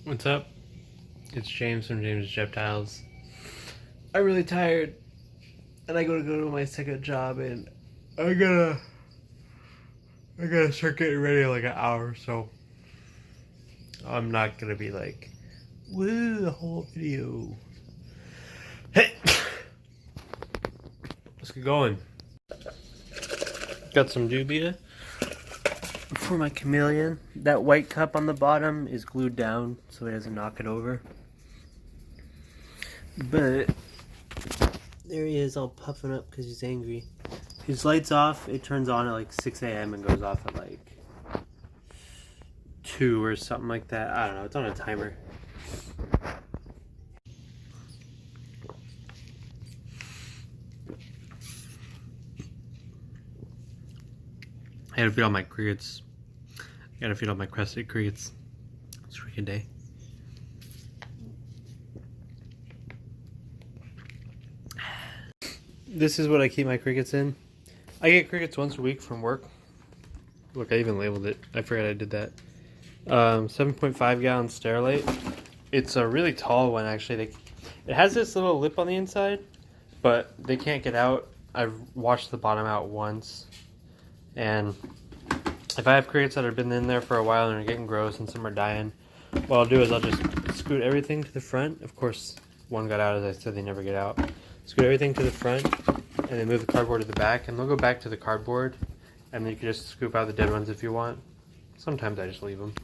What's up? It's James from James Reptiles. I'm really tired, and I gotta go to my second job, and I gotta start getting ready in like an hour, so I'm not gonna be like, woo, the whole video. Hey, let's get going. Got some dubia for my chameleon. That white cup on the bottom is glued down so he doesn't knock it over. But there he is, all puffing up because he's angry. His light's off. It turns on at like 6 a.m. and goes off at like 2 or something like that. I don't know. It's on a timer. I gotta feed all my crickets. I gotta feed all my crested crickets. It's a freaking day. This is what I keep my crickets in. I get crickets once a week from work. Look, I even labeled it. I forgot I did that. 7.5 gallon Sterilite. It's a really tall one, actually. It has this little lip on the inside, but they can't get out. I've washed the bottom out once. And if I have crickets that have been in there for a while and are getting gross and some are dying, what I'll do is I'll just scoot everything to the front. Of course, one got out, as I said, they never get out. Scoot everything to the front, and then move the cardboard to the back, and they'll go back to the cardboard, and then you can just scoop out the dead ones if you want. Sometimes I just leave them.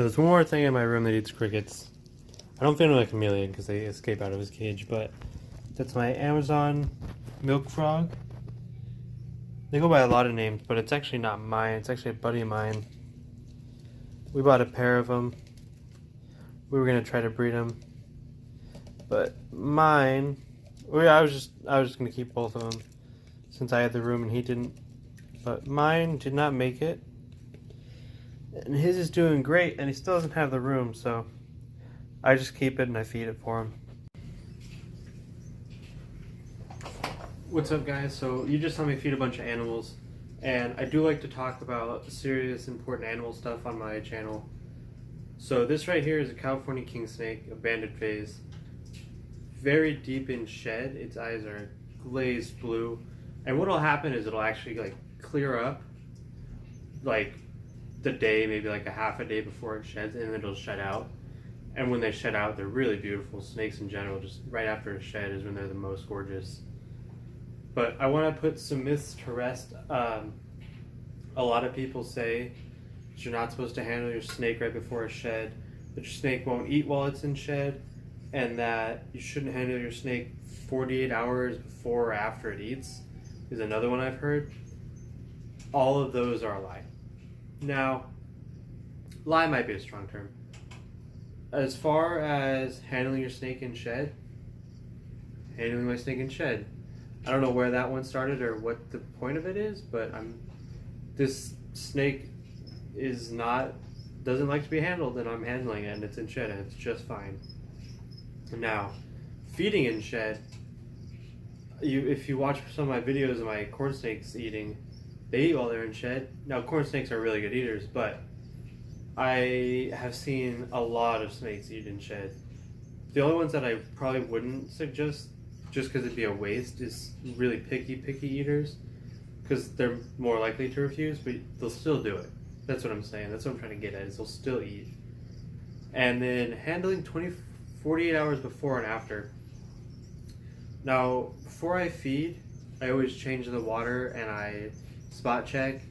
So there's one more thing in my room that eats crickets. I don't feed him like a chameleon because they escape out of his cage, but that's my Amazon milk frog. They go by a lot of names, but it's actually not mine. It's actually a buddy of mine. We bought a pair of them. We were gonna try to breed them, but mine. I was just gonna keep both of them since I had the room and he didn't. But mine did not make it. And his is doing great, and he still doesn't have the room, so I just keep it and I feed it for him. What's up, guys? So you just saw me feed a bunch of animals, and I do like to talk about serious, important animal stuff on my channel. So this right here is a California king snake, a banded phase. Very deep in shed. Its eyes are glazed blue, and what'll happen is it'll actually like clear up, like the day, maybe like a half a day before it sheds, and then it'll shed out. And when they shed out, they're really beautiful. Snakes in general, just right after a shed is when they're the most gorgeous. But I want to put some myths to rest. A lot of people say that you're not supposed to handle your snake right before a shed, that your snake won't eat while it's in shed, and that you shouldn't handle your snake 48 hours before or after it eats, is another one I've heard. All of those are a lie. Now, lie might be a strong term. As far as handling your snake in shed, handling my snake in shed, I don't know where that one started or what the point of it is, but this snake doesn't like to be handled, and I'm handling it, and it's in shed, and it's just fine. Now, feeding in shed, if you watch some of my videos of my corn snakes eating, they eat while they're in shed. Now, corn snakes are really good eaters, but I have seen a lot of snakes eat in shed. The only ones that I probably wouldn't suggest, just because it'd be a waste, is really picky eaters, because they're more likely to refuse, but they'll still do it. That's what I'm saying. That's what I'm trying to get at, is they'll still eat. And then handling 48 hours before and after. Now, before I feed, I always change the water and I spot check,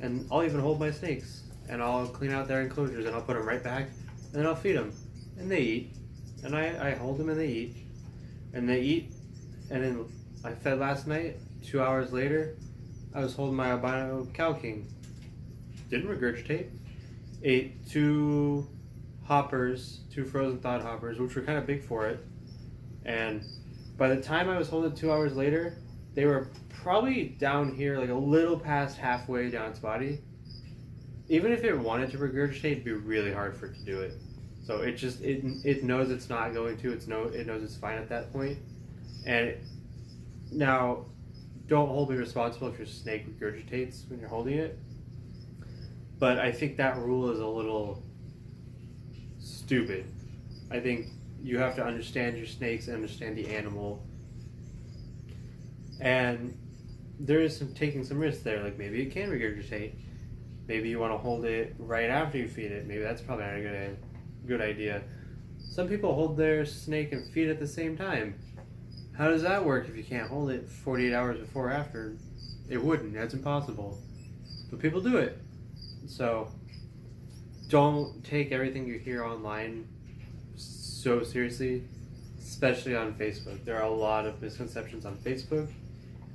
and I'll even hold my snakes, and I'll clean out their enclosures, and I'll put them right back, and then I'll feed them, and they eat, and I hold them and they eat, and then I fed last night. 2 hours later, I was holding my albino cow king. Didn't regurgitate. Ate two frozen thawed hoppers, which were kind of big for it, and by the time I was holding it 2 hours later, they were probably down here, like a little past halfway down its body. Even if it wanted to regurgitate, it'd be really hard for it to do it. So it knows it's not going to. It knows it's fine at that point. And now, don't hold me responsible if your snake regurgitates when you're holding it. But I think that rule is a little stupid. I think you have to understand your snakes and understand the animal. And there is taking some risks there. Like maybe it can regurgitate. Maybe you want to hold it right after you feed it. Maybe that's probably not a good idea. Some people hold their snake and feed at the same time. How does that work if you can't hold it 48 hours before or after? It wouldn't. That's impossible. But people do it. So don't take everything you hear online so seriously, especially on Facebook. There are a lot of misconceptions on Facebook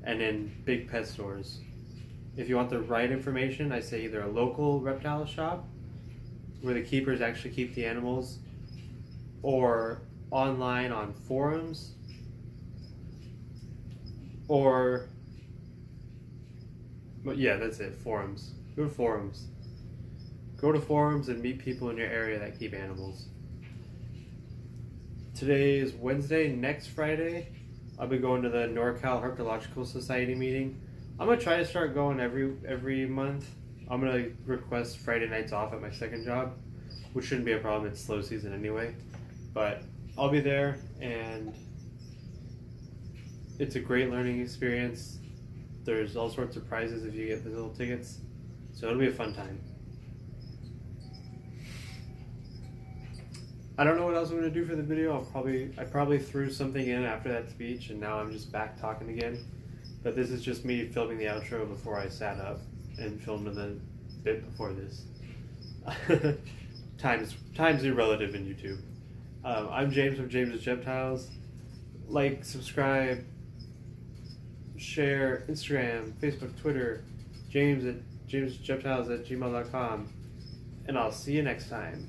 and in big pet stores. If you want the right information, I say either a local reptile shop where the keepers actually keep the animals, or online on forums, but yeah, that's it, forums. Go to forums. Go to forums and meet people in your area that keep animals. Today is Wednesday. Next Friday, I'll be going to the NorCal Herpetological Society meeting. I'm going to try to start going every month. I'm going to request Friday nights off at my second job, which shouldn't be a problem. It's slow season anyway. But I'll be there, and it's a great learning experience. There's all sorts of prizes if you get the little tickets. So it'll be a fun time. I don't know what else I'm going to do for the video. I probably threw something in after that speech, and now I'm just back talking again. But this is just me filming the outro before I sat up and filmed the bit before this. times new relative in YouTube. I'm James from James's Reptiles. Like, subscribe, share, Instagram, Facebook, Twitter, James at jamesreptiles@gmail.com, and I'll see you next time.